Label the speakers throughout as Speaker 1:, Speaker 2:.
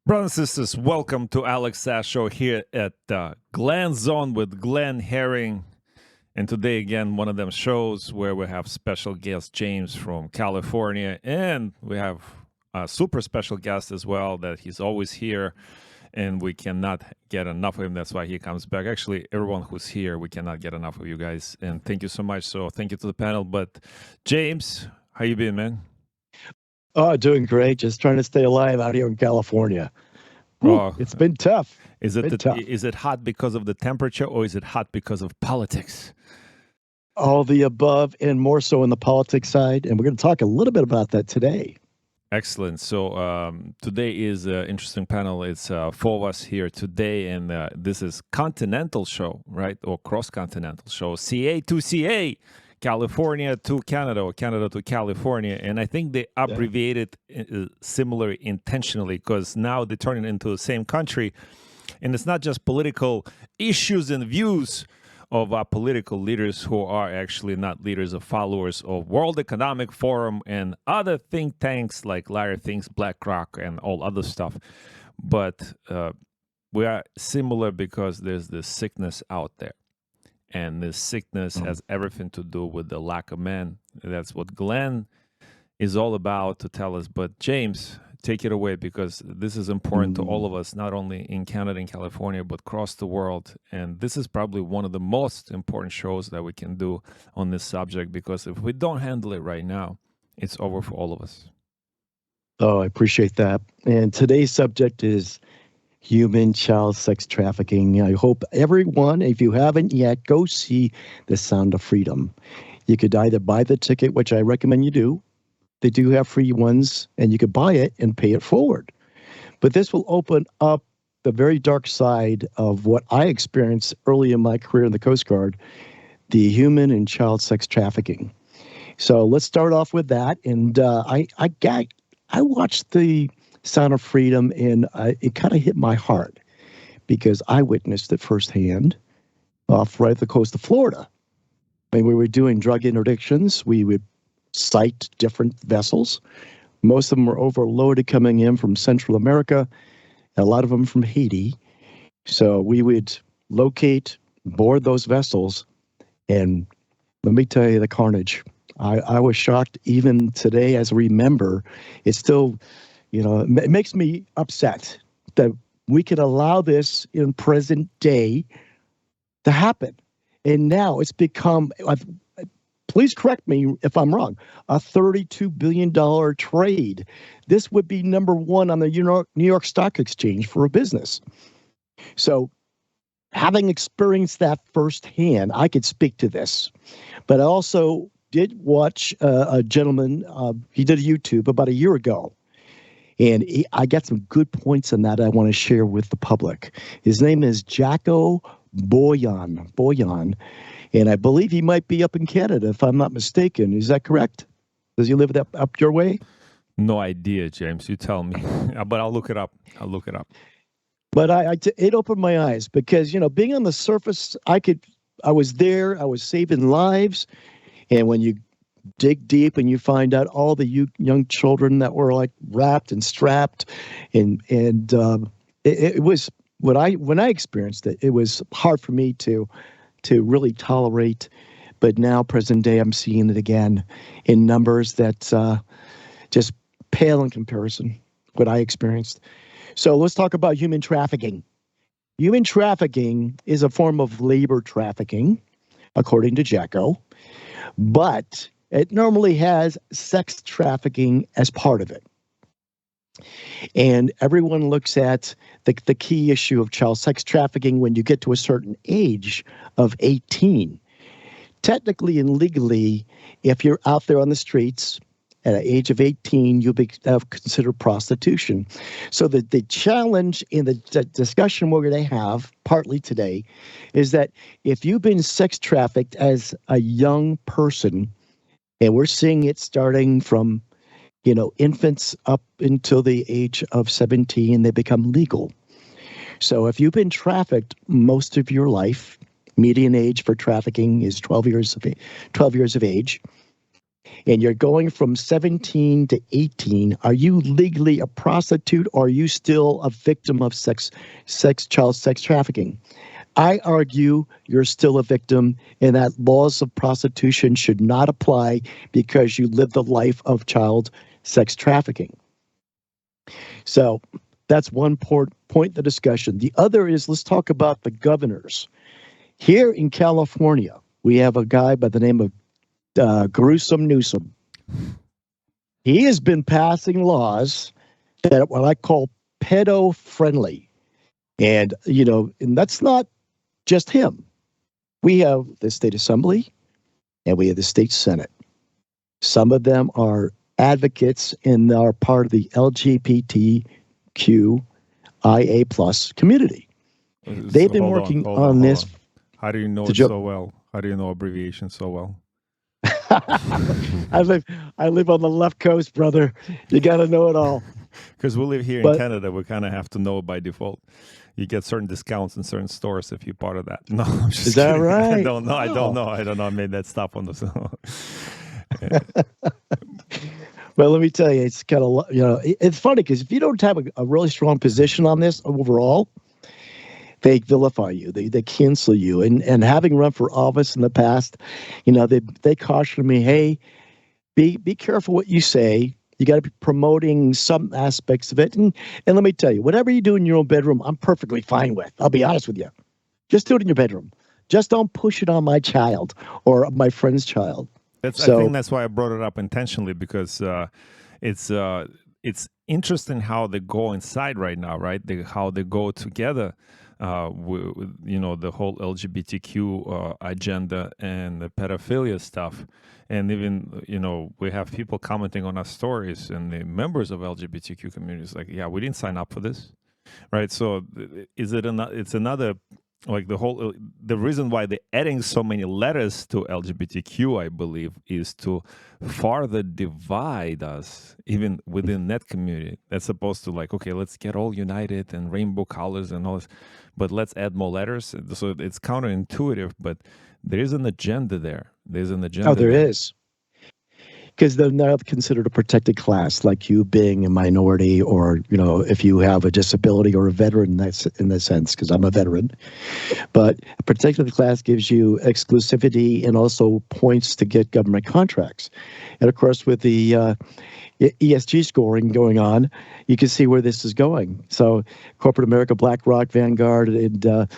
Speaker 1: Brothers and sisters, welcome to Alex Sass Show here at Glen Zone with Glenn Herring. And today, again, one of them shows where we have special guest James from California. And we have a super special guest as well that he's always here. And we cannot get enough of him. That's why he comes back. Actually, everyone who's here, we cannot get enough of you guys. And thank you so much. So thank you to the panel. But James, how you been, man?
Speaker 2: Oh, doing great. Just trying to stay alive out here in California.
Speaker 1: Oh,
Speaker 2: it's been tough.
Speaker 1: Is it hot because of the temperature or is it hot because of politics?
Speaker 2: All the above and more so in the politics side. And we're going to talk a little bit about that today.
Speaker 1: Excellent. So today is an interesting panel. It's four of us here today, and this is Continental Show, right? Or Cross-Continental Show. CA to CA. California to Canada or Canada to California. And I think they abbreviated similar intentionally because now they're turning into the same country. And it's not just political issues and views of our political leaders who are actually not leaders or followers of World Economic Forum and other think tanks like Larry Fink's BlackRock and all other stuff. But we are similar because there's this sickness out there. And this sickness has everything to do with the lack of men. That's what Glenn is all about to tell us. But James, take it away because this is important to all of us, not only in Canada and California, but across the world. And this is probably one of the most important shows that we can do on this subject because if we don't handle it right now, it's over for all of us.
Speaker 2: Oh, I appreciate that. And today's subject is human child sex trafficking. I hope everyone, if you haven't yet, go see The Sound of Freedom. You could either buy the ticket, which I recommend you do. They do have free ones, and you could buy it and pay it forward. But this will open up the very dark side of what I experienced early in my career in the Coast Guard, the human and child sex trafficking. So let's start off with that. And I watched the Sound of Freedom, and it kind of hit my heart because I witnessed it firsthand off right at the coast of Florida. When we were doing drug interdictions, we would cite different vessels. Most of them were overloaded coming in from Central America, and a lot of them from Haiti. So we would locate, board those vessels, and let me tell you the carnage. I was shocked even today as I remember. It's still, it makes me upset that we could allow this in present day to happen. And now it's become, please correct me if I'm wrong, a $32 billion trade. This would be number one on the New York Stock Exchange for a business. So having experienced that firsthand, I could speak to this. But I also did watch a gentleman, he did a YouTube about a year ago. And I got some good points on that I want to share with the public. His name is Jacko Boyan. And I believe he might be up in Canada, if I'm not mistaken. Is that correct? Does he live up your way?
Speaker 1: No idea, James. You tell me. But I'll look it up.
Speaker 2: But it opened my eyes because, being on the surface, I was there. I was saving lives. And when you dig deep and you find out all the young children that were like wrapped and strapped, and it was when I experienced it, it was hard for me to really tolerate. But now, present day, I'm seeing it again in numbers that just pale in comparison what I experienced. So let's talk about human trafficking. Human trafficking is a form of labor trafficking, according to Jacko, but it normally has sex trafficking as part of it. And everyone looks at the key issue of child sex trafficking when you get to a certain age of 18. Technically and legally, if you're out there on the streets at an age of 18, you'll be considered prostitution. So the challenge in the discussion we're going to have partly today is that if you've been sex trafficked as a young person, and we're seeing it starting from, infants up until the age of 17, they become legal. So if you've been trafficked most of your life, median age for trafficking is 12 years of age. and you're going from 17 to 18, are you legally a prostitute, or are you still a victim of child sex trafficking? I argue you're still a victim, and that laws of prostitution should not apply because you live the life of child sex trafficking. So that's one point in the discussion. The other is, let's talk about the governors. Here in California, we have a guy by the name of Gruesome Newsom. He has been passing laws that are what I call pedo-friendly. And, and that's not just him. We have the state assembly and we have the state senate. Some of them are advocates and are part of the LGBTQIA plus community. They've been working on this.
Speaker 1: How do you know it so well? How do you know abbreviations so well?
Speaker 2: I live on the left coast, brother. You got to know it all.
Speaker 1: Because we live here in Canada, we kind of have to know by default. You get certain discounts in certain stores if you're part of that. No, I'm just
Speaker 2: Is that
Speaker 1: kidding.
Speaker 2: right?
Speaker 1: I don't know. I don't know. I made that stop on the.
Speaker 2: Well, let me tell you, it's kind of, it's funny because if you don't have a really strong position on this overall, they vilify you, they cancel you. And having run for office in the past, they cautioned me, hey, be careful what you say. You got to be promoting some aspects of it. And let me tell you, whatever you do in your own bedroom, I'm perfectly fine with. I'll be honest with you. Just do it in your bedroom. Just don't push it on my child or my friend's child.
Speaker 1: I think that's why I brought it up intentionally, because it's interesting how they go inside right now, right? How they go together. The whole LGBTQ agenda and the pedophilia stuff. And even, we have people commenting on our stories, and the members of LGBTQ communities like, yeah, we didn't sign up for this, right? So it's another, like the reason why they're adding so many letters to LGBTQ, I believe, is to farther divide us, even within that community. That's supposed to okay, let's get all united and rainbow colors and all this, but let's add more letters. So it's counterintuitive, but there is an agenda there. There's an agenda.
Speaker 2: Oh, there is. Because they're not considered a protected class, like you being a minority, or if you have a disability or a veteran. That's in that sense, because I'm a veteran. But a protected class gives you exclusivity and also points to get government contracts. And of course, with the ESG scoring going on, you can see where this is going. So, corporate America, BlackRock, Vanguard, and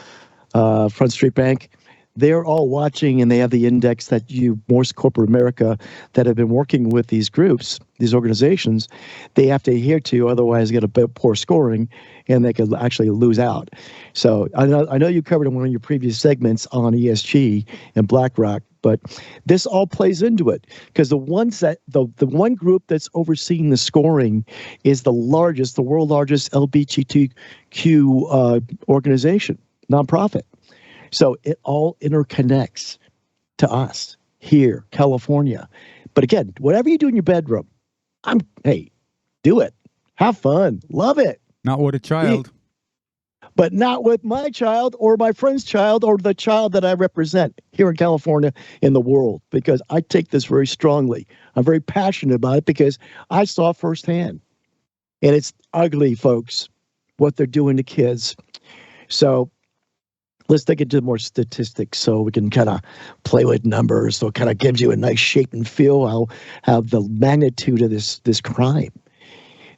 Speaker 2: Front Street Bank, they're all watching, and they have the index that most corporate America that have been working with these groups, these organizations, they have to adhere to, otherwise get a poor scoring, and they could actually lose out. So I know you covered in one of your previous segments on ESG and BlackRock, but this all plays into it, because the one group that's overseeing the scoring is the world largest LGBTQ organization, nonprofit. So it all interconnects to us here, California. But again, whatever you do in your bedroom, do it. Have fun. Love it.
Speaker 3: Not with a child.
Speaker 2: But not with my child or my friend's child or the child that I represent here in California, in the world, because I take this very strongly. I'm very passionate about it because I saw firsthand. And it's ugly, folks, what they're doing to kids. So let's take it to more statistics so we can kind of play with numbers. So it kind of gives you a nice shape and feel how the magnitude of this crime.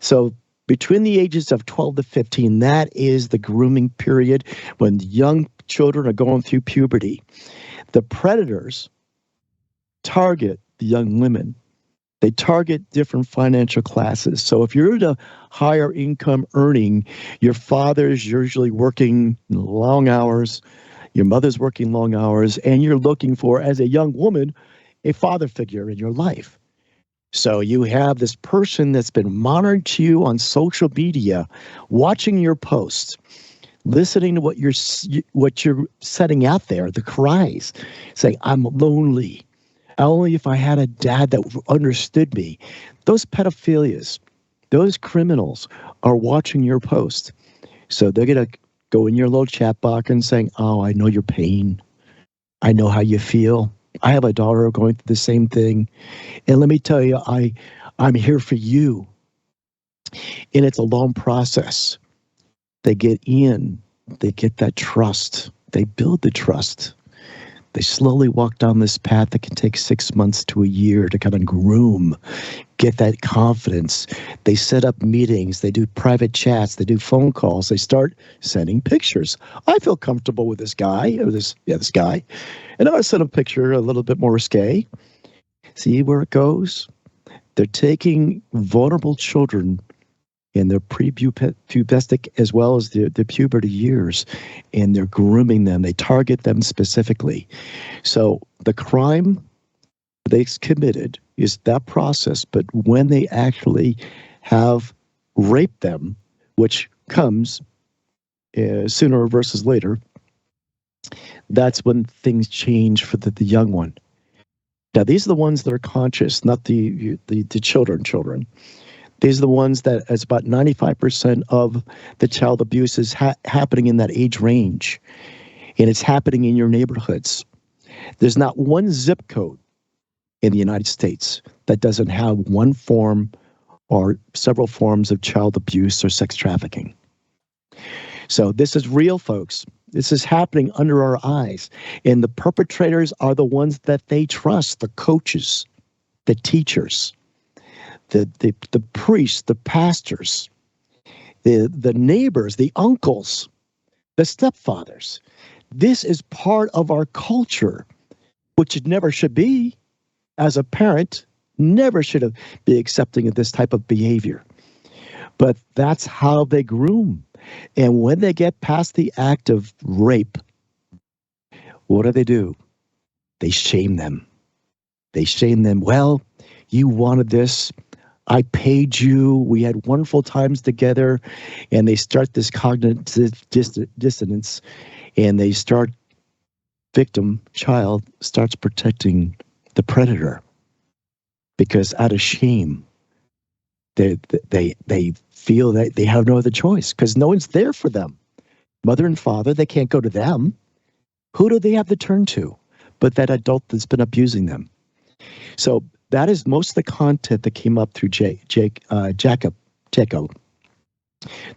Speaker 2: So between the ages of 12 to 15, that is the grooming period when young children are going through puberty. The predators target the young women. They target different financial classes. So if you're in a higher income earning, your father's usually working long hours, your mother's working long hours, and you're looking for, as a young woman, a father figure in your life. So you have this person that's been monitoring you on social media, watching your posts, listening to what you're setting out there, the cries, saying, I'm lonely. Only if I had a dad that understood me. Those pedophilias, those criminals are watching your post. So they're going to go in your little chat box and saying, oh, I know your pain. I know how you feel. I have a daughter going through the same thing. And let me tell you, I'm here for you. And it's a long process. They get in, they get that trust, they build the trust. They slowly walk down this path that can take 6 months to a year to kind of groom, get that confidence. They set up meetings, they do private chats, they do phone calls, they start sending pictures. I feel comfortable with this guy, or this guy. And I send a picture a little bit more risque. See where it goes? They're taking vulnerable children in their prepubestic as well as the puberty years, and they're grooming them. They target them specifically. So the crime they committed is that process, but when they actually have raped them, which comes sooner versus later, that's when things change for the young one. Now, these are the ones that are conscious, not the children. These are the ones that, as about 95% of the child abuse is happening in that age range, and it's happening in your neighborhoods. There's not one zip code in the United States that doesn't have one form or several forms of child abuse or sex trafficking. So this is real, folks. This is happening under our eyes, and the perpetrators are the ones that they trust, the coaches, the teachers, the priests, the pastors, the neighbors, the uncles, the stepfathers. This is part of our culture, which it never should be. As a parent, never should have be accepting of this type of behavior. But that's how they groom. And when they get past the act of rape, what do? They shame them. They shame them. Well, you wanted this. I paid you. We had wonderful times together. And they start this cognitive dissonance, and they start, child starts protecting the predator, because out of shame, they feel that they have no other choice because no one's there for them. Mother and father, they can't go to them. Who do they have to turn to but that adult that's been abusing them? So that is most of the content that came up through Jacob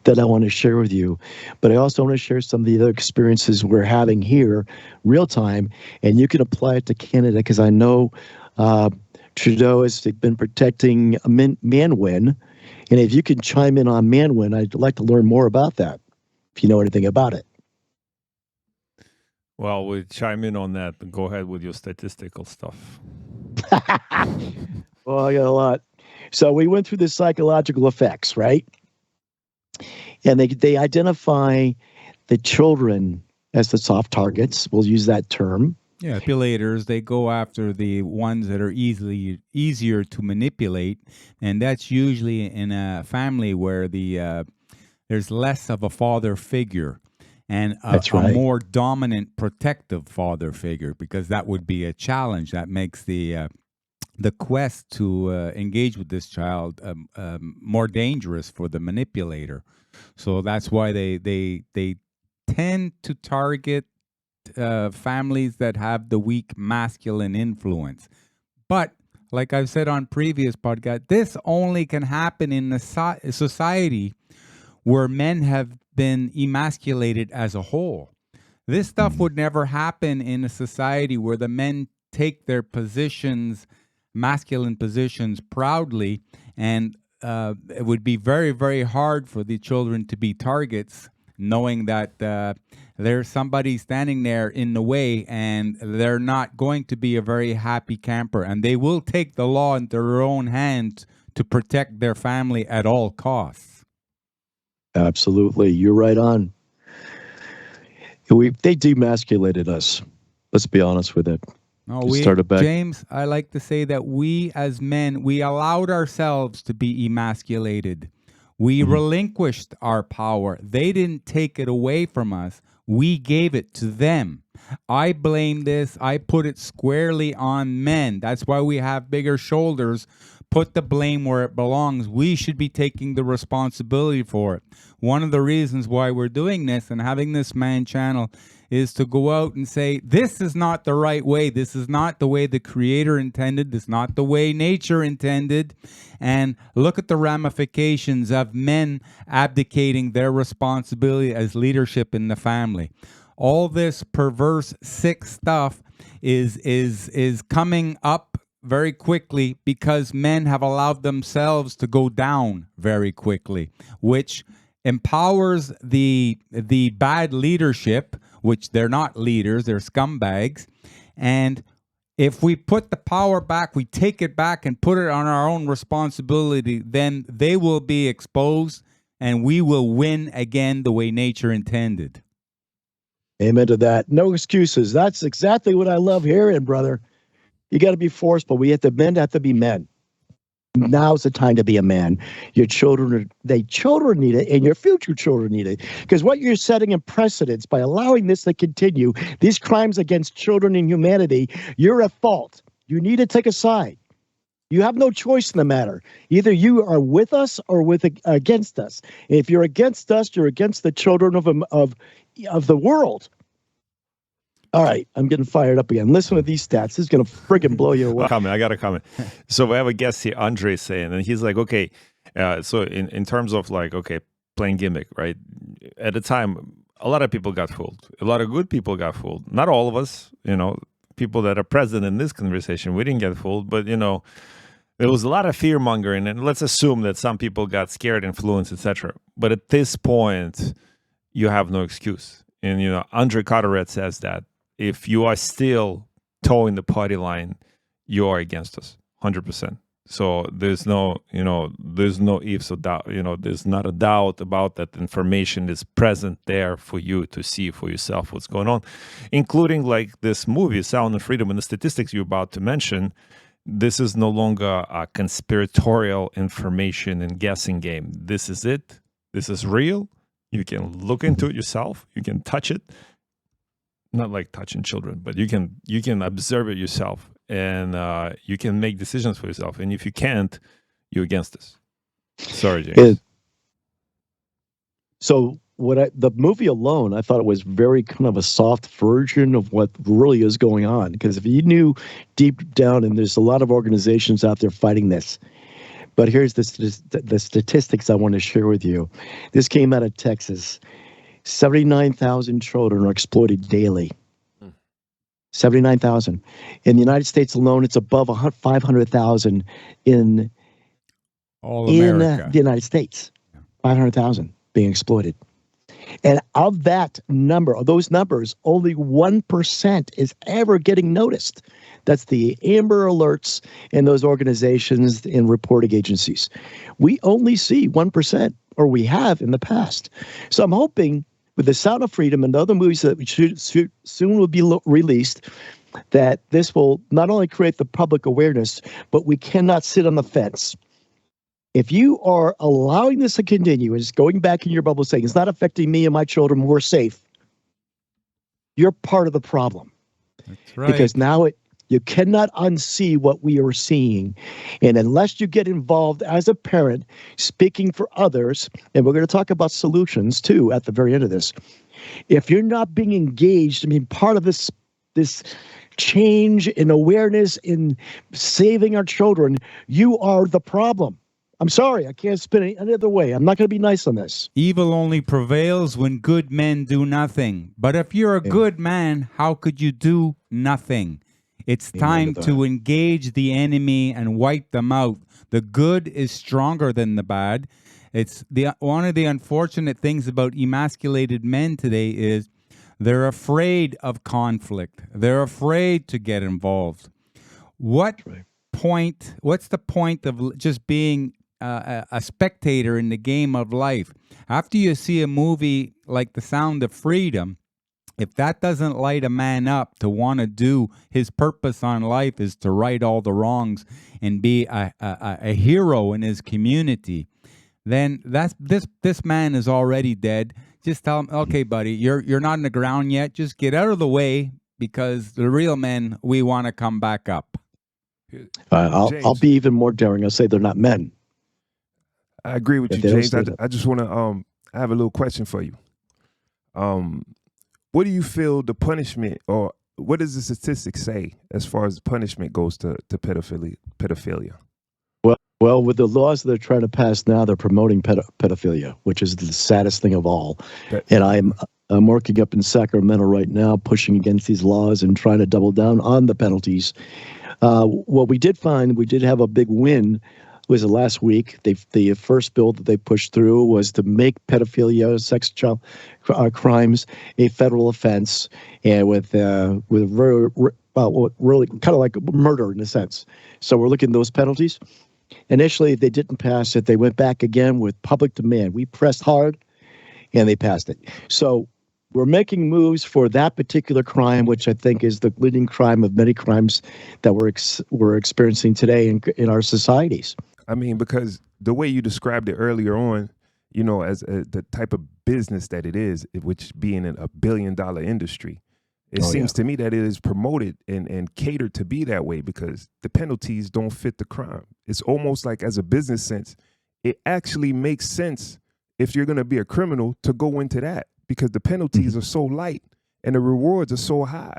Speaker 2: that I want to share with you. But I also want to share some of the other experiences we're having here, real time, and you can apply it to Canada, because I know Trudeau has been protecting Manwin. And if you can chime in on Manwin, I'd like to learn more about that, if you know anything about it.
Speaker 1: Well, we'll chime in on that. Go ahead with your statistical stuff.
Speaker 2: Well, I got a lot. So we went through the psychological effects, right? And they identify the children as the soft targets. We'll use that term.
Speaker 3: Yeah, manipulators, they go after the ones that are easier to manipulate, and that's usually in a family where there's less of a father figure and a more dominant, protective father figure, because that would be a challenge. That makes the quest to engage with this child more dangerous for the manipulator. So that's why they tend to target families that have the weak masculine influence. But like I've said on previous podcasts, this only can happen in a society where men have been emasculated as a whole. This stuff would never happen in a society where the men take their positions, masculine positions, proudly, and it would be very, very hard for the children to be targets, knowing that there's somebody standing there in the way, and they're not going to be a very happy camper, and they will take the law into their own hands to protect their family at all costs.
Speaker 2: Absolutely. You're right on. They demasculated us. Let's be honest with it.
Speaker 3: No, James, I like to say that we as men, we allowed ourselves to be emasculated. We relinquished our power. They didn't take it away from us. We gave it to them. I blame this. I put it squarely on men. That's why we have bigger shoulders, put the blame where it belongs. We should be taking the responsibility for it. One of the reasons why we're doing this and having this man channel is to go out and say, this is not the right way. This is not the way the Creator intended. This is not the way nature intended. And look at the ramifications of men abdicating their responsibility as leadership in the family. All this perverse, sick stuff is coming up very quickly because men have allowed themselves to go down very quickly, which empowers the bad leadership, which they're not leaders, they're scumbags. And if we put the power back, we take it back and put it on our own responsibility, then they will be exposed and we will win again the way nature intended.
Speaker 2: Amen to that. No excuses. That's exactly what I love hearing, brother. You got to be forceful. Men have to be men. Now's the time to be a man. Your children need it, and your future children need it. Because what you're setting in precedence by allowing this to continue, these crimes against children and humanity, you're at fault. You need to take a side. You have no choice in the matter. Either you are with us or against us. If you're against us, you're against the children of the world. All right, I'm getting fired up again. Listen to these stats. This is going to friggin' blow you away.
Speaker 1: I got a comment. So we have a guest here, Andre, saying, and he's like, okay, so in terms of like, okay, playing gimmick, right? At the time, a lot of people got fooled. A lot of good people got fooled. Not all of us, people that are present in this conversation, we didn't get fooled, but, there was a lot of fear mongering, and let's assume that some people got scared, influenced, etc. But at this point, you have no excuse. And, Andre Carteret says that if you are still towing the party line, you are against us, 100%. So there's no ifs or doubt. There's not a doubt about that. Information is present there for you to see for yourself what's going on, including like this movie, Sound and Freedom, and the statistics you're about to mention. This is no longer a conspiratorial information and guessing game. This is it. This is real. You can look into it yourself. You can touch it. Not like touching children, but you can observe it yourself, and you can make decisions for yourself. And if you can't, you're against us. Sorry, James.
Speaker 2: So the movie alone, I thought it was very kind of a soft version of what really is going on. Because if you knew deep down, and there's a lot of organizations out there fighting this. But here's the statistics I want to share with you. This came out of Texas. 79,000 children are exploited daily. 79,000. In the United States alone, it's above 500,000 in the United States. 500,000 being exploited. And of that number, of those numbers, only 1% is ever getting noticed. That's the Amber Alerts in those organizations and reporting agencies. We only see 1%, or we have in the past. So I'm hoping with The Sound of Freedom and other movies that we soon will be released, that this will not only create the public awareness, but we cannot sit on the fence. If you are allowing this to continue, and just going back in your bubble saying, it's not affecting me and my children, we're safe, you're part of the problem.
Speaker 3: That's right.
Speaker 2: Because now you cannot unsee what we are seeing. And unless you get involved as a parent, speaking for others, and we're going to talk about solutions too at the very end of this. If you're not being engaged, part of this change in awareness in saving our children, you are the problem. I'm sorry, I can't spin it any other way. I'm not going to be nice on this.
Speaker 3: Evil only prevails when good men do nothing. But if you're a good man, how could you do nothing? It's time to engage the enemy and wipe them out. The good is stronger than the bad. It's one of the unfortunate things about emasculated men today is they're afraid of conflict. They're afraid to get involved. What's the point of just being a spectator in the game of life? After you see a movie like The Sound of Freedom, if that doesn't light a man up to want to do his purpose on life is to right all the wrongs and be a hero in his community, then this man is already dead. Just tell him, okay, buddy, you're not in the ground yet. Just get out of the way, because the real men, we want to come back up.
Speaker 2: I'll be even more daring. I'll say they're not men.
Speaker 4: I agree with you, James. I just want to I have a little question for you. What do you feel the punishment, or what does the statistics say as far as punishment goes to pedophilia?
Speaker 2: Well, with the laws they're trying to pass now, they're promoting pedophilia, which is the saddest thing of all. And I'm working up in Sacramento right now, pushing against these laws and trying to double down on the penalties. What we did find, we did have a big win. Was it last week? The first bill that they pushed through was to make pedophilia, sex child crimes a federal offense, and with very really kind of like murder in a sense. So we're looking at those penalties. Initially, they didn't pass it. They went back again with public demand. We pressed hard, and they passed it. So we're making moves for that particular crime, which I think is the leading crime of many crimes that we're experiencing today in our societies.
Speaker 4: I mean, because the way you described it earlier on, you know, as the type of business that it is, which being a billion-dollar industry, it seems to me that it is promoted and catered to be that way because the penalties don't fit the crime. It's almost like, as a business sense, it actually makes sense if you're going to be a criminal to go into that because the penalties are so light and the rewards are so high.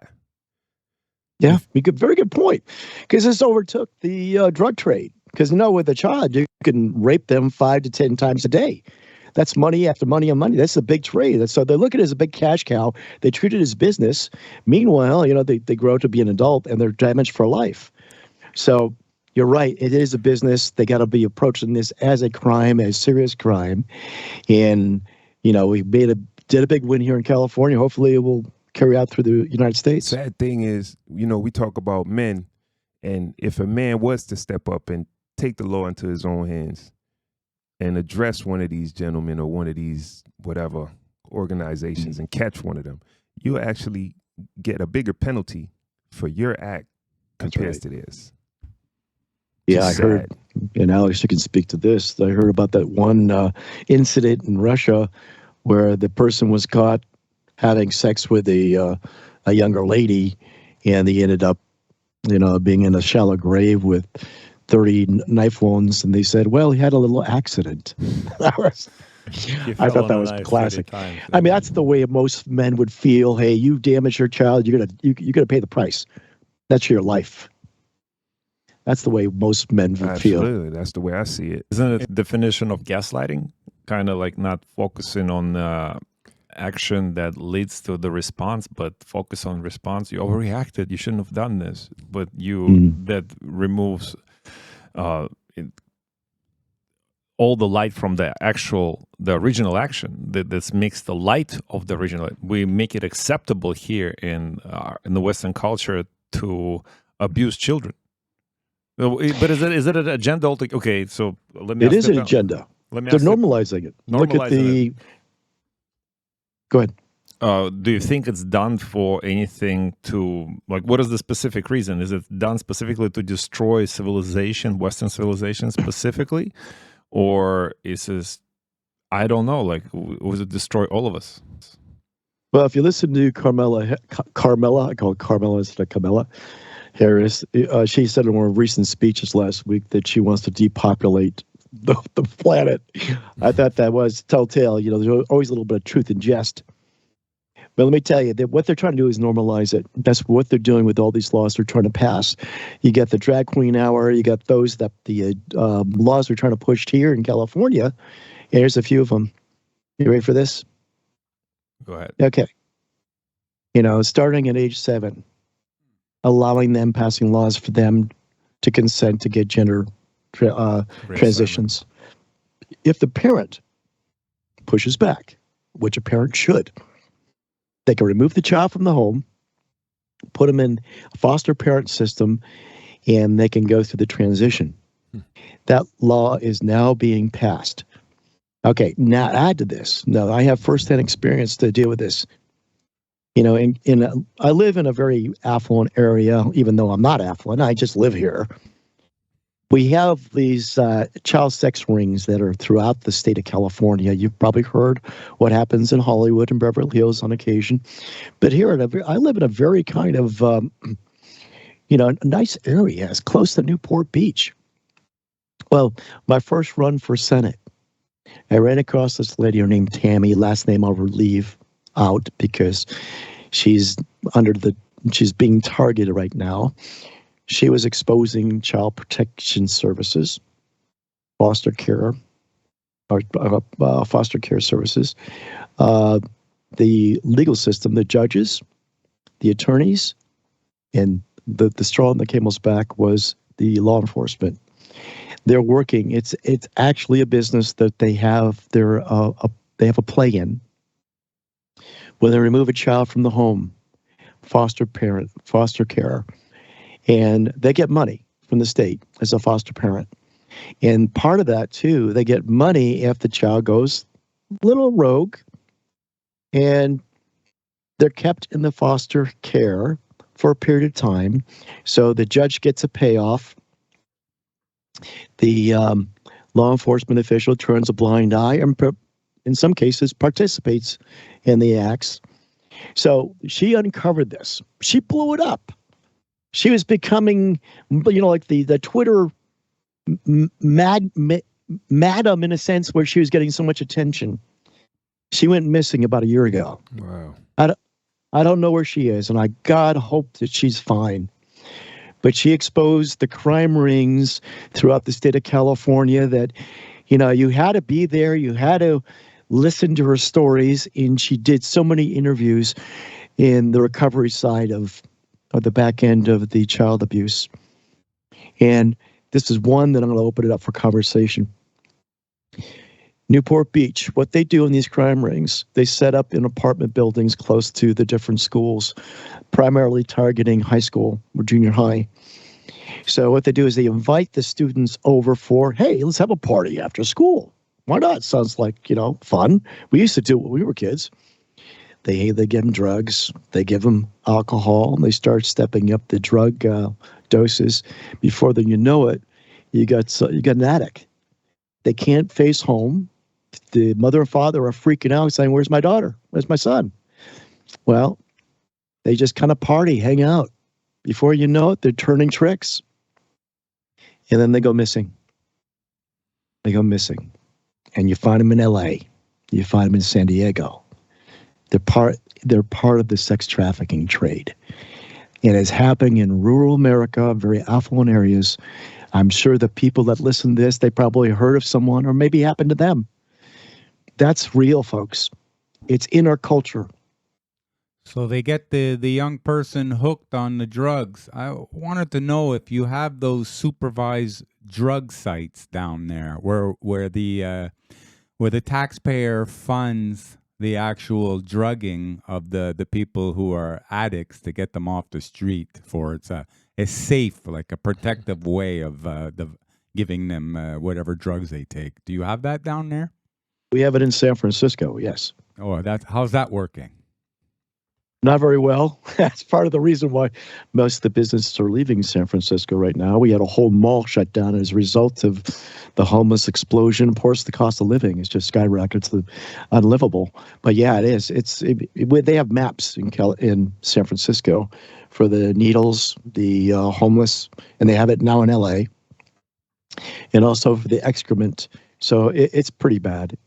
Speaker 2: Yeah, very good point. Because this overtook the drug trade. Because, you know, with a child, you can rape them 5 to 10 times a day. That's money after money on money. That's a big trade. So they look at it as a big cash cow. They treat it as business. Meanwhile, you know, they grow to be an adult and they're damaged for life. So you're right. It is a business. They got to be approaching this as a crime, as serious crime. And, you know, we did a big win here in California. Hopefully it will carry out through the United States.
Speaker 4: Sad thing is, you know, we talk about men, and if a man was to step up and take the law into his own hands and address one of these gentlemen or one of these whatever organizations and catch one of them, you actually get a bigger penalty for your act compared to this.
Speaker 2: Yeah, I heard, and Alex, you can speak to this. I heard about that one incident in Russia where the person was caught having sex with a younger lady, and they ended up, you know, being in a shallow grave with 30 knife wounds, and they said, well, he had a little accident. I thought that was classic. I mean, that's the way most men would feel. Hey, you damaged your child, you're gonna pay the price. That's your life. That's the way most men would feel.
Speaker 4: Absolutely, that's the way I see it.
Speaker 1: Isn't it the definition of gaslighting? Kind of like not focusing on action that leads to the response, but focus on response. You overreacted. You shouldn't have done this, but that removes all the light from the original action. This makes the light of the original. We make it acceptable here in the Western culture to abuse children. But is it an agenda? Okay, so let me.
Speaker 2: It is an agenda. They're normalizing it. Look at the. Go ahead.
Speaker 1: Do you think it's done for anything to, like, what is the specific reason? Is it done specifically to destroy civilization, Western civilization specifically? Or is this, I don't know, like, was it destroy all of us?
Speaker 2: Well, if you listen to Carmela, I call it Carmela instead of Camilla Harris, she said in one of her recent speeches last week that she wants to depopulate the planet. I thought that was telltale. You know, there's always a little bit of truth in jest. But let me tell you that what they're trying to do is normalize it. That's what they're doing with all these laws they're trying to pass. You got the drag queen hour. You got those that the laws they're trying to push here in California. Here's a few of them. You ready for this?
Speaker 1: Go ahead.
Speaker 2: Okay. You know, starting at age 7, passing laws for them to consent to get gender transitions. If the parent pushes back, which a parent should, they can remove the child from the home, put them in a foster parent system, and they can go through the transition. That law is now being passed. Okay, now add to this. Now, I have firsthand experience to deal with this. You know, I live in a very affluent area, even though I'm not affluent. I just live here. We have these child sex rings that are throughout the state of California. You've probably heard what happens in Hollywood and Beverly Hills on occasion. But here, I live in a very kind of, a nice area. It's close to Newport Beach. Well, my first run for Senate, I ran across this lady named Tammy. Last name I'll leave out because she's she's being targeted right now. She was exposing child protection services, foster care, or foster care services, the legal system, the judges, the attorneys, and the straw on the camel's back was the law enforcement. They're working. It's actually a business that they have they have a play in. When they remove a child from the home, foster care, and they get money from the state as a foster parent. And part of that too, they get money if the child goes a little rogue, and they're kept in the foster care for a period of time. So the judge gets a payoff. The law enforcement official turns a blind eye and in some cases participates in the acts. So she uncovered this. She blew it up. She was becoming, like the Twitter madam in a sense, where she was getting so much attention. She went missing about a year ago.
Speaker 4: Wow.
Speaker 2: I don't know where she is, and I God hope that she's fine. But she exposed the crime rings throughout the state of California that, you had to be there, you had to listen to her stories, and she did so many interviews in the recovery side of the back end of the child abuse. And this is one that I'm going to open it up for conversation. Newport Beach, what they do in these crime rings, they set up in apartment buildings close to the different schools, primarily targeting high school or junior high. So what they do is they invite the students over for, hey, let's have a party after school. Why not? Sounds like, fun. We used to do it when we were kids. They give them drugs, they give them alcohol, and they start stepping up the drug doses. Before then you know it, you got an addict. They can't face home. The mother and father are freaking out, saying, where's my daughter? Where's my son? Well, they just kind of party, hang out. Before you know it, they're turning tricks. And then they go missing. They go missing. And you find them in LA. You find them in San Diego. They're part of the sex trafficking trade. And it's happening in rural America, very affluent areas. I'm sure the people that listen to this, they probably heard of someone or maybe happened to them. That's real, folks. It's in our culture.
Speaker 3: So they get the young person hooked on the drugs. I wanted to know if you have those supervised drug sites down there where the taxpayer funds the actual drugging of the people who are addicts to get them off the street for it's a safe, like a protective way of giving them whatever drugs they take. Do you have that down there?
Speaker 2: We have it in San Francisco, yes.
Speaker 3: Oh, how's that working?
Speaker 2: Not very well. That's part of the reason why most of the businesses are leaving San Francisco right now. We had a whole mall shut down as a result of the homeless explosion. Of course, the cost of living is just skyrockets to unlivable. But yeah, it is. They have maps in San Francisco for the needles, the homeless, and they have it now in LA, and also for the excrement. So it's pretty bad.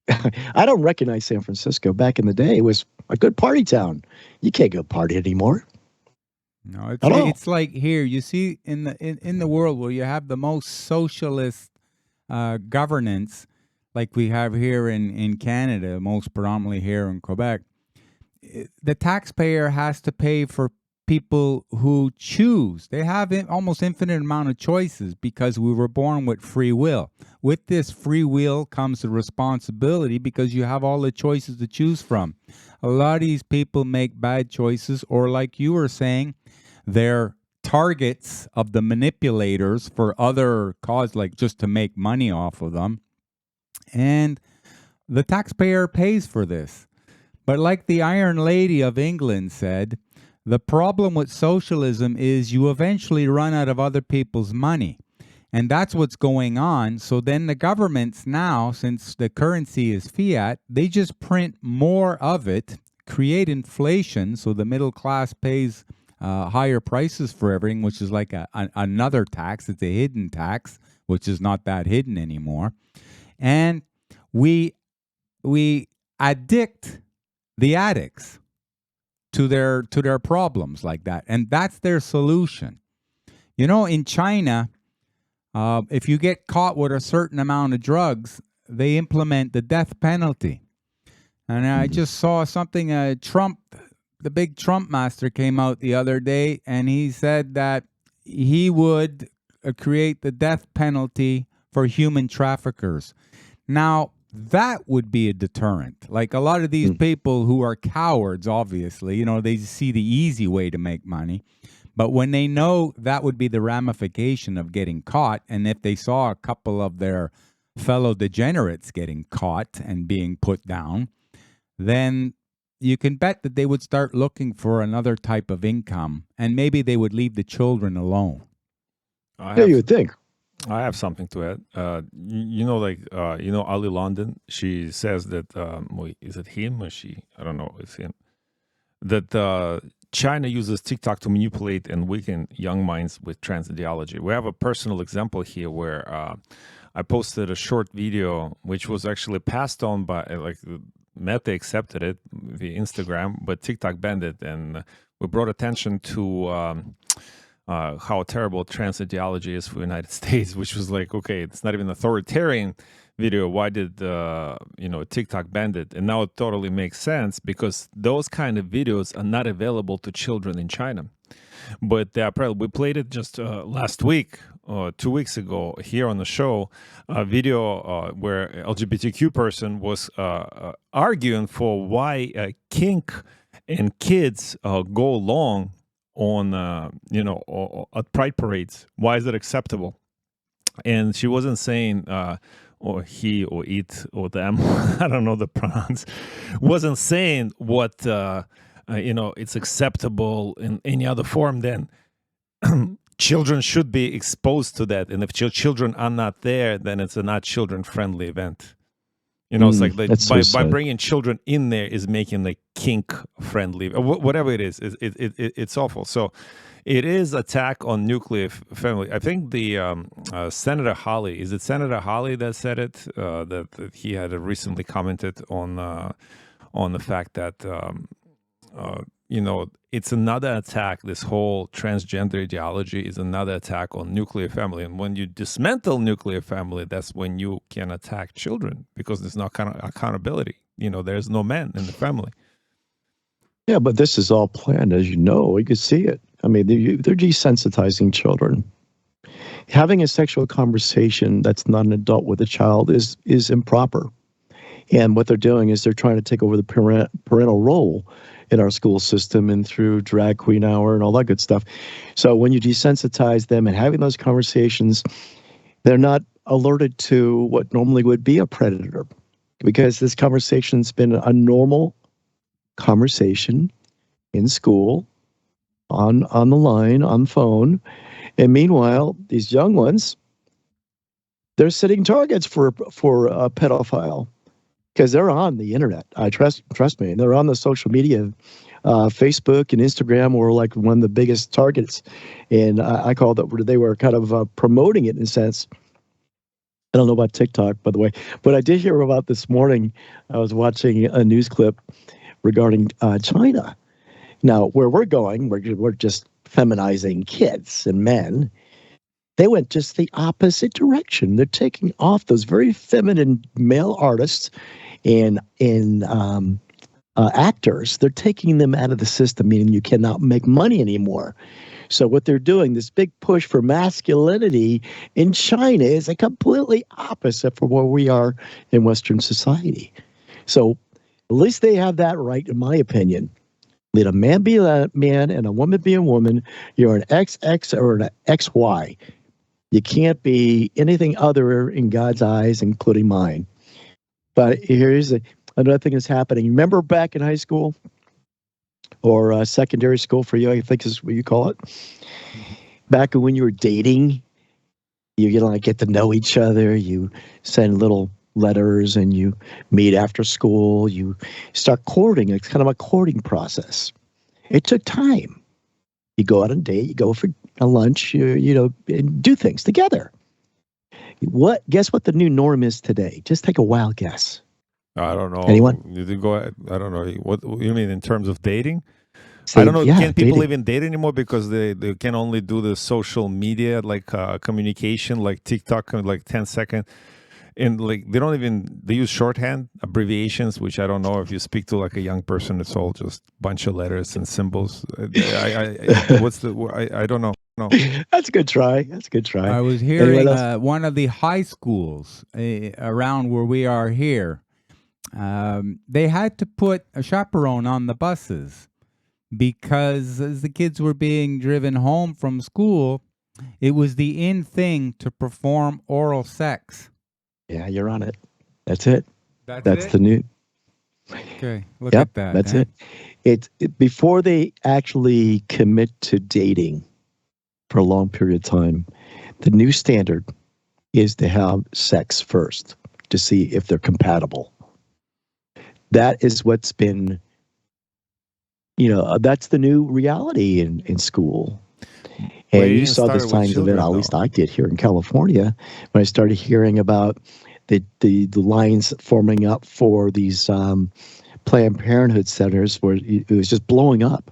Speaker 2: I don't recognize San Francisco. Back in the day, it was a good party town. You can't go party anymore.
Speaker 3: No, it's like here. You see, in the world where you have the most socialist governance, like we have here in Canada, most predominantly here in Quebec, the taxpayer has to pay for people who choose. They have almost infinite amount of choices because we were born with free will. With this free will comes the responsibility because you have all the choices to choose from. A lot of these people make bad choices, or like you were saying, they're targets of the manipulators for other cause, like just to make money off of them. And the taxpayer pays for this. But like the Iron Lady of England said, the problem with socialism is you eventually run out of other people's money. And that's what's going on. So then the governments now, since the currency is fiat, they just print more of it, create inflation, so the middle class pays higher prices for everything, which is like another tax. It's a hidden tax, which is not that hidden anymore. And we addict the addicts to their problems like that, and that's their solution. You know, in China, if you get caught with a certain amount of drugs, they implement the death penalty. And I just saw something. Trump, the big Trump master, came out the other day, and he said that he would create the death penalty for human traffickers. Now, that would be a deterrent. Like a lot of these people who are cowards, obviously, you know, they see the easy way to make money. But when they know that would be the ramification of getting caught, and if they saw a couple of their fellow degenerates getting caught and being put down, then you can bet that they would start looking for another type of income, and maybe they would leave the children alone.
Speaker 2: Yeah, you would think.
Speaker 1: I have something to add. You know, like, Ali London, she says that, is it him or she? I don't know, it's him. That China uses TikTok to manipulate and weaken young minds with trans ideology. We have a personal example here where I posted a short video, which was actually passed on by, like, Meta accepted it via Instagram, but TikTok banned it. And we brought attention to how terrible trans ideology is for the United States, which was like, okay, it's not even authoritarian video. Why did TikTok ban it? And now it totally makes sense, because those kind of videos are not available to children in China. But we played it just last week, 2 weeks ago, here on the show, a video where LGBTQ person was arguing for why kink and kids go along on at pride parades. Why is it acceptable? And she wasn't saying or he or it or them, I don't know the pronouns, wasn't saying what it's acceptable in any other form. Then children should be exposed to that, and if children are not there, then it's a not children friendly event. It's like by bringing children in there is making the kink friendly, whatever it is. It's awful. So it is attack on nuclear family. I think the Senator Hawley, is it Senator Hawley that said it? That he had recently commented on the fact that it's another attack. This whole transgender ideology is another attack on nuclear family. And when you dismantle nuclear family, that's when you can attack children, because there's no kind of accountability. There's no man in the family.
Speaker 2: Yeah, but this is all planned, as you know. You can see it. I mean, they're desensitizing children. Having a sexual conversation that's not an adult with a child is improper. And what they're doing is they're trying to take over the parental role in our school system and through drag queen hour and all that good stuff. So when you desensitize them and having those conversations, they're not alerted to what normally would be a predator, because this conversation's been a normal conversation in school, on the line, on phone. And meanwhile, these young ones, they're sitting targets for a pedophile, because they're on the internet. Trust me, they're on the social media. Facebook and Instagram were like one of the biggest targets, and I call that they were kind of promoting it in a sense. I don't know about TikTok, by the way, but I did hear about this morning. I was watching a news clip regarding China. Now, where we're going, we're just feminizing kids and men. They went just the opposite direction. They're taking off those very feminine male artists and actors. They're taking them out of the system, meaning you cannot make money anymore. So what they're doing, this big push for masculinity in China, is a completely opposite from where we are in Western society. So at least they have that right, in my opinion. Let a man be a man and a woman be a woman. You're an XX or an XY. You can't be anything other in God's eyes, including mine. But here's another thing that's happening. Remember back in high school or secondary school for you, I think is what you call it. Back when you were dating, you get to know each other. You send little letters and you meet after school. You start courting. It's kind of a courting process. It took time. You go out on a date, you go for a lunch, and do things together. Guess what the new norm is today? Just take a wild guess.
Speaker 1: I don't know.
Speaker 2: Anyone?
Speaker 1: You go. I don't know. What you mean in terms of dating?
Speaker 2: Say,
Speaker 1: I don't know.
Speaker 2: yeah,
Speaker 1: Can people
Speaker 2: dating.
Speaker 1: even date anymore because they can only do the social media like communication, like TikTok, like 10-second, and like they use shorthand abbreviations, which I don't know. If you speak to like a young person, it's all just bunch of letters and symbols. I don't know. No.
Speaker 2: That's a good try. That's a good try.
Speaker 3: I was hearing one of the high schools around where we are here. They had to put a chaperone on the buses because as the kids were being driven home from school, it was the in thing to perform oral sex.
Speaker 2: Yeah, you're on it. That's it.
Speaker 3: That's
Speaker 2: the new.
Speaker 3: Okay, look at that.
Speaker 2: That's it. It's before they actually commit to dating for a long period of time. The new standard is to have sex first to see if they're compatible. That is what's been, that's the new reality in school. And you saw the signs of it, at least I did here in California, when I started hearing about the lines forming up for these Planned Parenthood centers where it was just blowing up.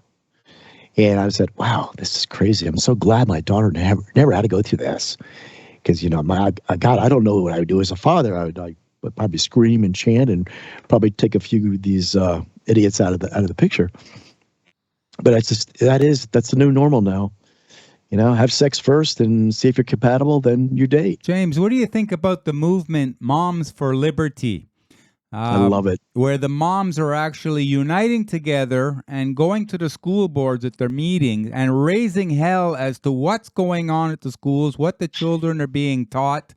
Speaker 2: And I said, wow, this is crazy. I'm so glad my daughter never had to go through this. Because, I don't know what I would do as a father. I would probably scream and chant and probably take a few of these idiots out of the picture. But that's the new normal now. Have sex first and see if you're compatible, then you date.
Speaker 3: James, what do you think about the movement Moms for Liberty?
Speaker 2: I love it.
Speaker 3: Where the moms are actually uniting together and going to the school boards at their meetings and raising hell as to what's going on at the schools, what the children are being taught.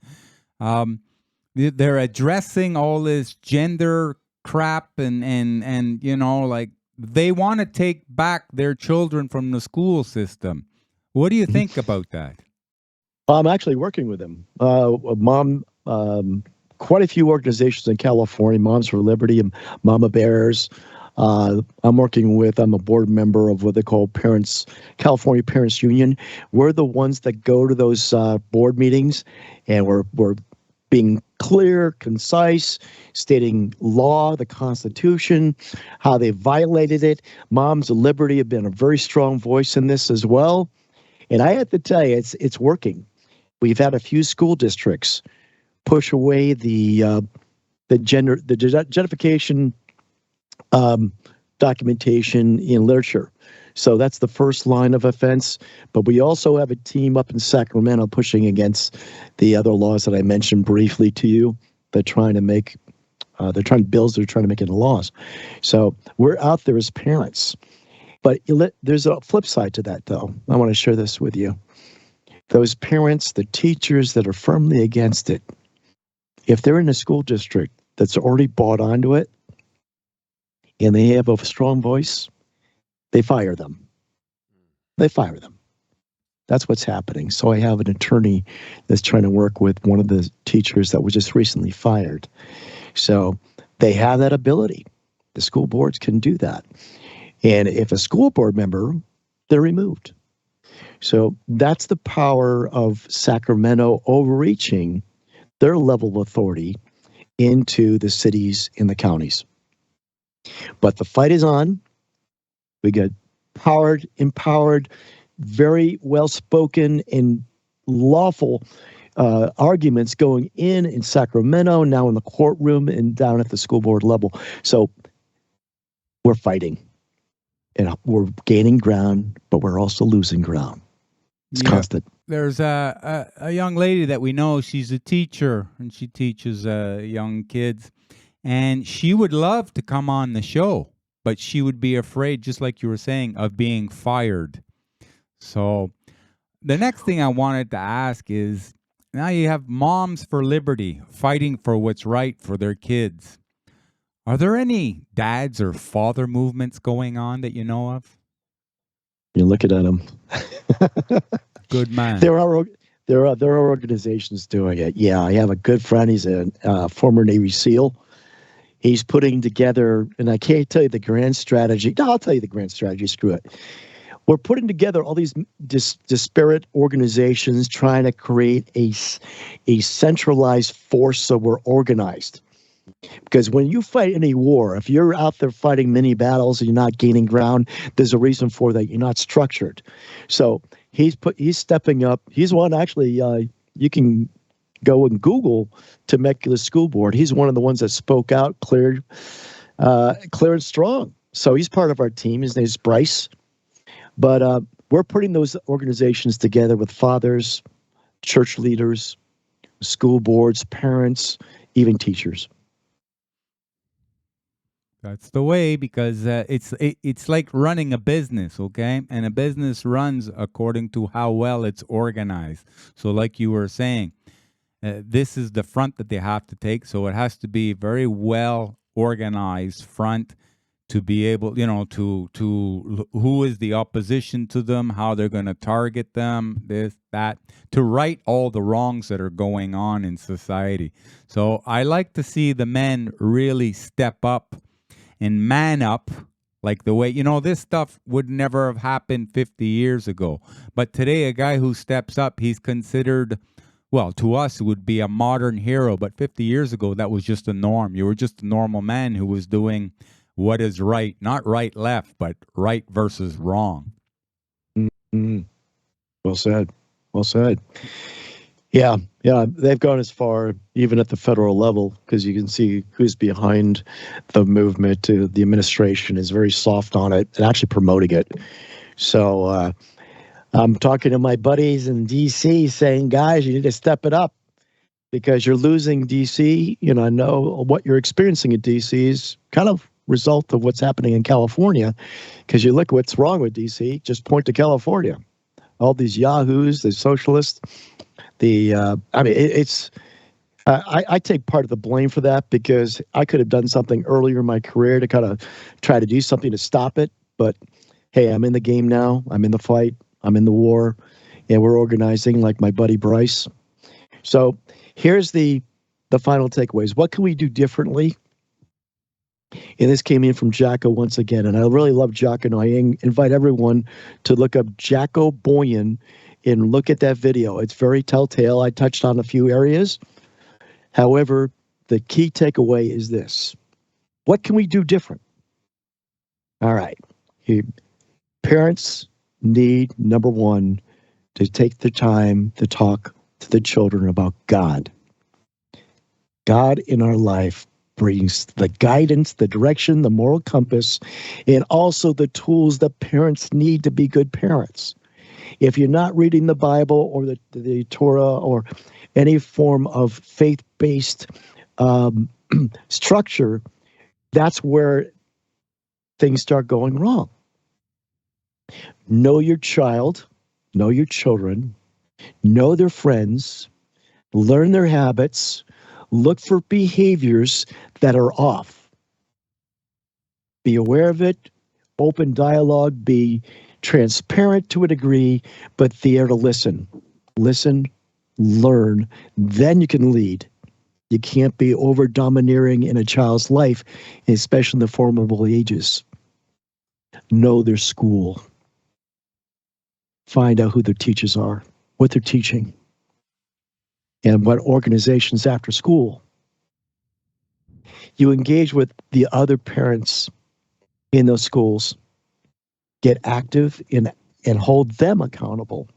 Speaker 3: They're addressing all this gender crap and like they want to take back their children from the school system. What do you think about that?
Speaker 2: I'm actually working with them. Quite a few organizations in California, Moms for Liberty and Mama Bears. I'm a board member of what they call California Parents Union. We're the ones that go to those board meetings, and we're being clear, concise, stating law, the Constitution, how they violated it. Moms of Liberty have been a very strong voice in this as well. And I have to tell you, it's working. We've had a few school districts push away the gentrification documentation in literature. So that's the first line of offense. But we also have a team up in Sacramento pushing against the other laws that I mentioned briefly to you. They're trying to make bills. They're trying to make into laws. So we're out there as parents. But there's a flip side to that, though. I want to share this with you. Those parents, the teachers that are firmly against it, if they're in a school district that's already bought onto it and they have a strong voice, they fire them. That's what's happening. So I have an attorney that's trying to work with one of the teachers that was just recently fired. So they have that ability. The school boards can do that. And if a school board member, they're removed. So that's the power of Sacramento overreaching their level of authority into the cities and the counties. But the fight is on. We got empowered, very well-spoken and lawful arguments going in Sacramento, now in the courtroom and down at the school board level. So we're fighting. And we're gaining ground, but we're also losing ground. It's constant.
Speaker 3: There's a young lady that we know. She's a teacher, and she teaches young kids. And she would love to come on the show, but she would be afraid, just like you were saying, of being fired. So the next thing I wanted to ask is, now you have Moms for Liberty fighting for what's right for their kids. Are there any dads or father movements going on that you know of?
Speaker 2: You're looking at them.
Speaker 3: Good man.
Speaker 2: There are organizations doing it. Yeah, I have a good friend. He's a former Navy SEAL. He's putting together, and I can't tell you the grand strategy. No, I'll tell you the grand strategy. Screw it. we're putting together all these disparate organizations trying to create a centralized force so we're organized. Because when you fight any war, if you're out there fighting many battles and you're not gaining ground, there's a reason for that. You're not structured. So he's stepping up. He's one actually. You can go and Google Temecula School Board. He's one of the ones that spoke out clear and strong. So he's part of our team. His name's Bryce. But we're putting those organizations together with fathers, church leaders, school boards, parents, even teachers.
Speaker 3: That's the way, because it's like running a business, okay? And a business runs according to how well it's organized. So like you were saying, this is the front that they have to take. So it has to be very well organized front to be able, to who is the opposition to them, how they're going to target them, this, that, to right all the wrongs that are going on in society. So I like to see the men really step up and man up, like the way, this stuff would never have happened 50 years ago. But today, a guy who steps up, he's considered, well, to us, it would be a modern hero. But 50 years ago, that was just a norm. You were just a normal man who was doing what is right, not right, left, but right versus wrong.
Speaker 2: Mm-hmm. Well said. Well said. Yeah, they've gone as far, even at the federal level, because you can see who's behind the movement. The administration is very soft on it and actually promoting it. So I'm talking to my buddies in D.C. saying, guys, you need to step it up because you're losing D.C. I know what you're experiencing in D.C. is kind of result of what's happening in California, because you look what's wrong with D.C., just point to California. All these yahoos, the socialists. I take part of the blame for that because I could have done something earlier in my career to kind of try to do something to stop it. But hey, I'm in the game now. I'm in the fight. I'm in the war, and we're organizing like my buddy Bryce. So here's the final takeaways. What can we do differently? And this came in from Jacko once again, and I really love Jacko. And I invite everyone to look up Jacko Boyan and look at that video. It's very telltale. I touched on a few areas. However, the key takeaway is this. What can we do different? All right. Parents need, number one, to take the time to talk to the children about God. God in our life brings the guidance, the direction, the moral compass, and also the tools that parents need to be good parents. If you're not reading the Bible or the Torah or any form of faith-based structure, that's where things start going wrong. Know your child, know your children, know their friends, learn their habits, look for behaviors that are off. Be aware of it, open dialogue, be transparent to a degree, but there to listen. Listen, learn, then you can lead. You can't be over-domineering in a child's life, especially in the formidable ages. Know their school. Find out who their teachers are, what they're teaching, and what organizations after school. You engage with the other parents in those schools. Get active and hold them accountable.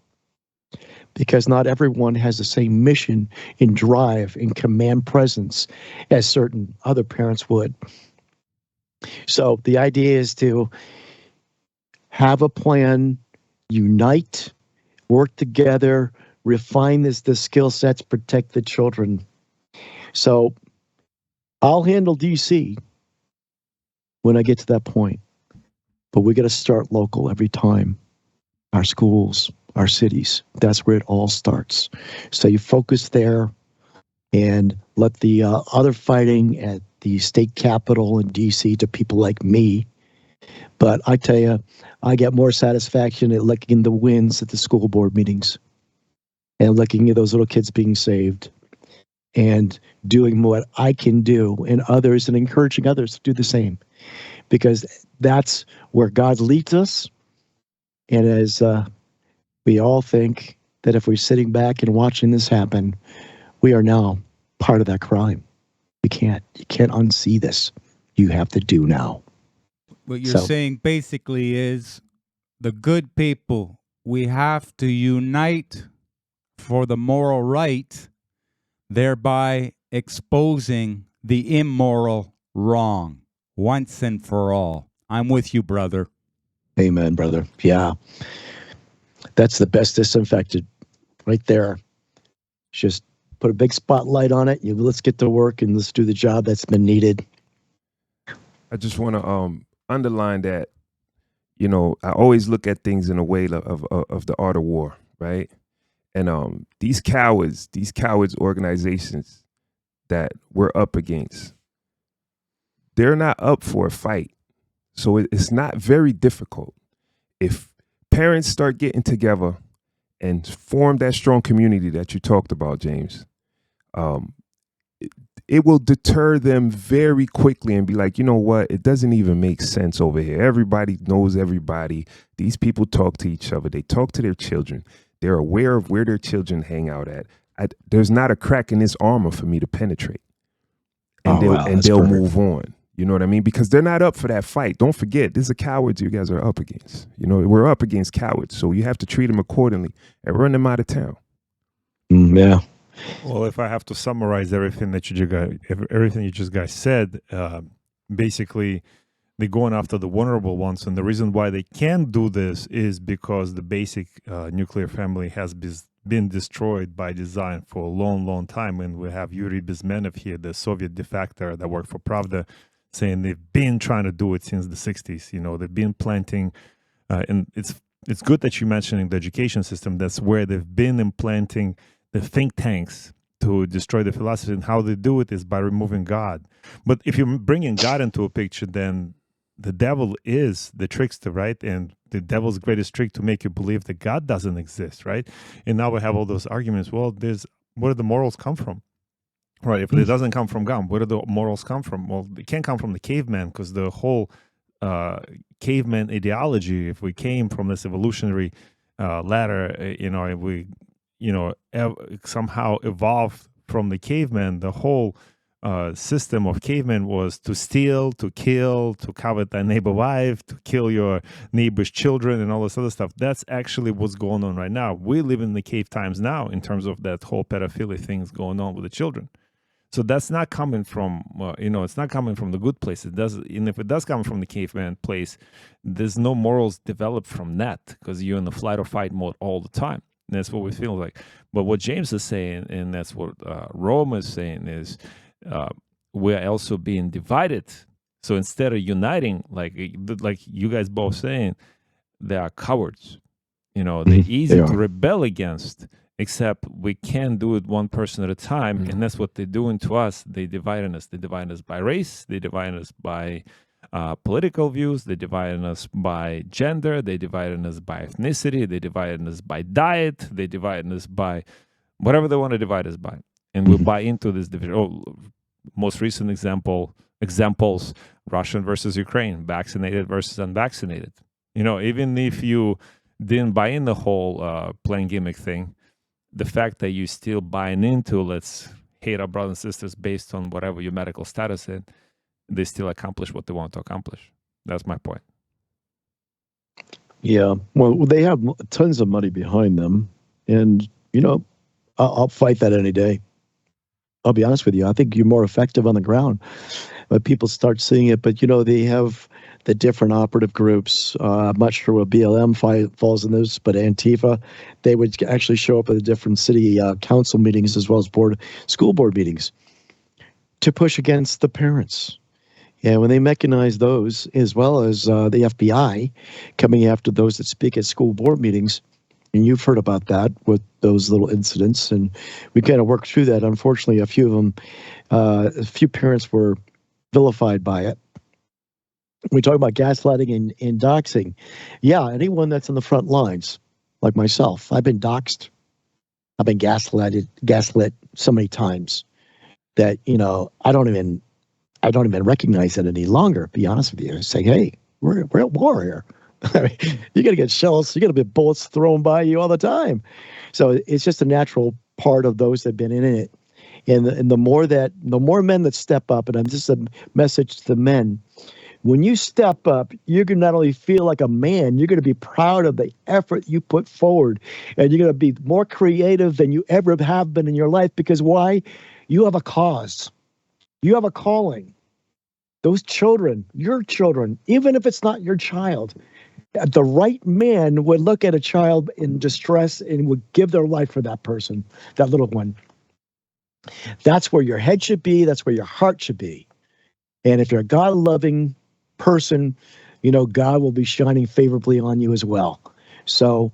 Speaker 2: Because not everyone has the same mission and drive and command presence as certain other parents would. So the idea is to have a plan, unite, work together, refine the skill sets, protect the children. So I'll handle DC when I get to that point. But we got to start local every time. Our schools, our cities, that's where it all starts. So you focus there and let the other fighting at the state capitol in DC to people like me. But I tell you, I get more satisfaction at looking at the wins at the school board meetings and looking at those little kids being saved and doing what I can do and others and encouraging others to do the same. Because that's where God leads us. And as we all think that if we're sitting back and watching this happen, we are now part of that crime. You can't unsee this. You have to do now.
Speaker 3: What you're saying basically is the good people, we have to unite for the moral right, thereby exposing the immoral wrong once and for all. I'm with you, brother.
Speaker 2: Amen, brother. Yeah. That's the best disinfectant right there. Just put a big spotlight on it. Let's get to work and let's do the job that's been needed.
Speaker 4: I just want to underline that, you know, I always look at things in a way of the art of war, right? And these cowards organizations that we're up against, they're not up for a fight. So it's not very difficult. If parents start getting together and form that strong community that you talked about, James, it will deter them very quickly and be like, you know what? It doesn't even make sense over here. Everybody knows everybody. These people talk to each other. They talk to their children. They're aware of where their children hang out at. There's not a crack in this armor for me to penetrate. And they'll move on. You know what I mean? Because they're not up for that fight. Don't forget, these are cowards you guys are up against. You know, we're up against cowards. So you have to treat them accordingly and run them out of town.
Speaker 2: Yeah.
Speaker 1: Well, if I have to summarize everything that you just guys said, basically they're going after the vulnerable ones, and the reason why they can't do this is because the basic nuclear family has been destroyed by design for a long, long time. And we have Yuri Bezmenov here, the Soviet defector that worked for Pravda, saying they've been trying to do it since the 60s. You know, they've been planting, and it's good that you're mentioning the education system. That's where they've been implanting the think tanks to destroy the philosophy, and how they do it is by removing God. But if you're bringing God into a picture, then the devil is the trickster, right? And the devil's greatest trick to make you believe that God doesn't exist, right? And now we have all those arguments. Well, where do the morals come from? Right, if it doesn't come from God, where do the morals come from? Well, they can't come from the caveman, because the whole caveman ideology, if we came from this evolutionary ladder, if we somehow evolved from the caveman, the whole system of cavemen was to steal, to kill, to covet thy neighbor wife, to kill your neighbor's children, and all this other stuff. That's actually what's going on right now. We live in the cave times now in terms of that whole pedophilia things going on with the children. So that's not coming from, it's not coming from the good place. It does, and if it does come from the caveman place, there's no morals developed from that, because you're in the flight or fight mode all the time. And that's what we feel like. But what James is saying, and that's what Rome is saying, is we're also being divided. So instead of uniting, like you guys both saying, they are cowards. They're easy to rebel against, except we can't do it one person at a time. And that's what they're doing to us. They divide us. They divide us by race. They divide us by political views. They divide us by gender. They divide us by ethnicity. They divide us by diet. They divide us by whatever they want to divide us by. And we'll buy into this division. Most recent examples, Russian versus Ukraine, vaccinated versus unvaccinated. Even if you didn't buy in the whole playing gimmick thing, the fact that you still buying into let's hate our brothers and sisters based on whatever your medical status is, they still accomplish what they want to accomplish. That's my point.
Speaker 2: Yeah, well, they have tons of money behind them, and I'll fight that any day. I'll be honest with you. I think you're more effective on the ground, but people start seeing it. But they have the different operative groups. I'm not sure what BLM falls in this, but Antifa, they would actually show up at the different city council meetings as well as school board meetings to push against the parents. And when they mechanize those, as well as the FBI coming after those that speak at school board meetings, and you've heard about that with those little incidents, and we kind of worked through that. Unfortunately, a few parents were vilified by it. We talk about gaslighting and doxing. Yeah, anyone that's in the front lines, like myself, I've been doxed. I've been gaslit so many times that I don't even recognize it any longer. To be honest with you, I say, hey, we're at war here. I mean, you're going to get shells. You're going to get bullets thrown by you all the time. So it's just a natural part of those that have been in it. And the more men that step up, and I'm just a message to the men, when you step up, you're going to not only feel like a man, you're going to be proud of the effort you put forward. And you're going to be more creative than you ever have been in your life. Because why? You have a cause. You have a calling. Those children, your children, even if it's not your child, the right man would look at a child in distress and would give their life for that person, that little one. That's where your head should be. That's where your heart should be. And if you're a God-loving person, God will be shining favorably on you as well. So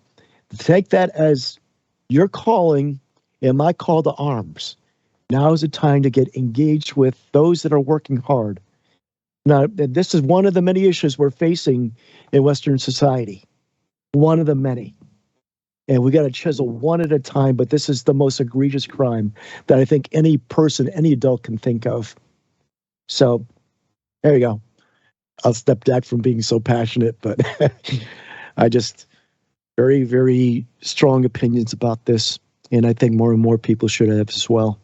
Speaker 2: take that as your calling and my call to arms. Now is the time to get engaged with those that are working hard. Now, this is one of the many issues we're facing in Western society. One of the many. And we got to chisel one at a time, but this is the most egregious crime that I think any person, any adult can think of. So, there you go. I'll step back from being so passionate, but I just very, very strong opinions about this. And I think more and more people should have as well.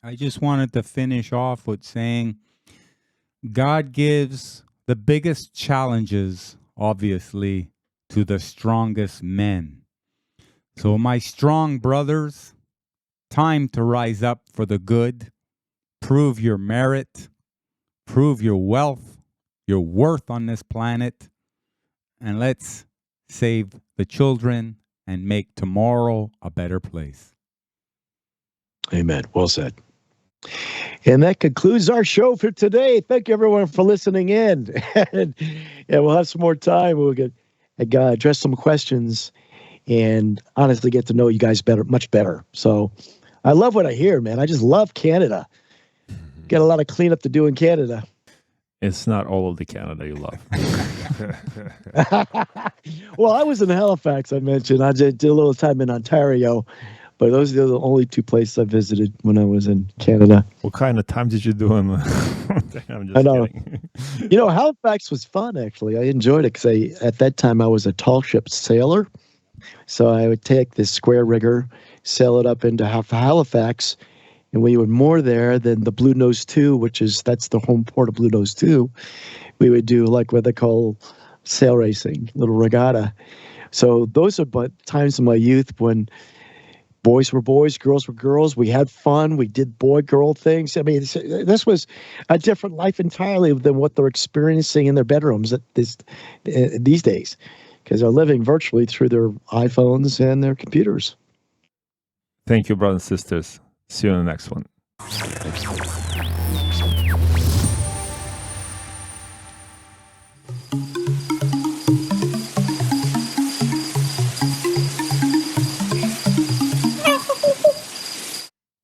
Speaker 3: I just wanted to finish off with saying God gives the biggest challenges, obviously, to the strongest men. So my strong brothers, time to rise up for the good, prove your merit, prove your wealth, your worth on this planet, and let's save the children and make tomorrow a better place.
Speaker 2: Amen. Well said. And that concludes our show for today. Thank you, everyone, for listening in. And we'll have some more time. We'll get address some questions and honestly get to know you guys better, much better. So I love what I hear, man. I just love Canada. Got a lot of cleanup to do in Canada.
Speaker 1: It's not all of the Canada you love.
Speaker 2: Well, I was in Halifax, I mentioned. I did a little time in Ontario, but those are the only two places I visited when I was in Canada.
Speaker 1: What kind of time did you do in? I'm just
Speaker 2: I know.
Speaker 1: kidding.
Speaker 2: Halifax was fun, actually. I enjoyed it because at that time I was a tall ship sailor. So I would take this square rigger, sail it up into Halifax, and we would moor there. Then the Blue Nose 2, that's the home port of Blue Nose 2, we would do like what they call sail racing, little regatta. So those are times in my youth when boys were boys, girls were girls. We had fun. We did boy-girl things. I mean, this was a different life entirely than what they're experiencing in their bedrooms these days, because they're living virtually through their iPhones and their computers.
Speaker 1: Thank you, brothers and sisters. See you in the next one.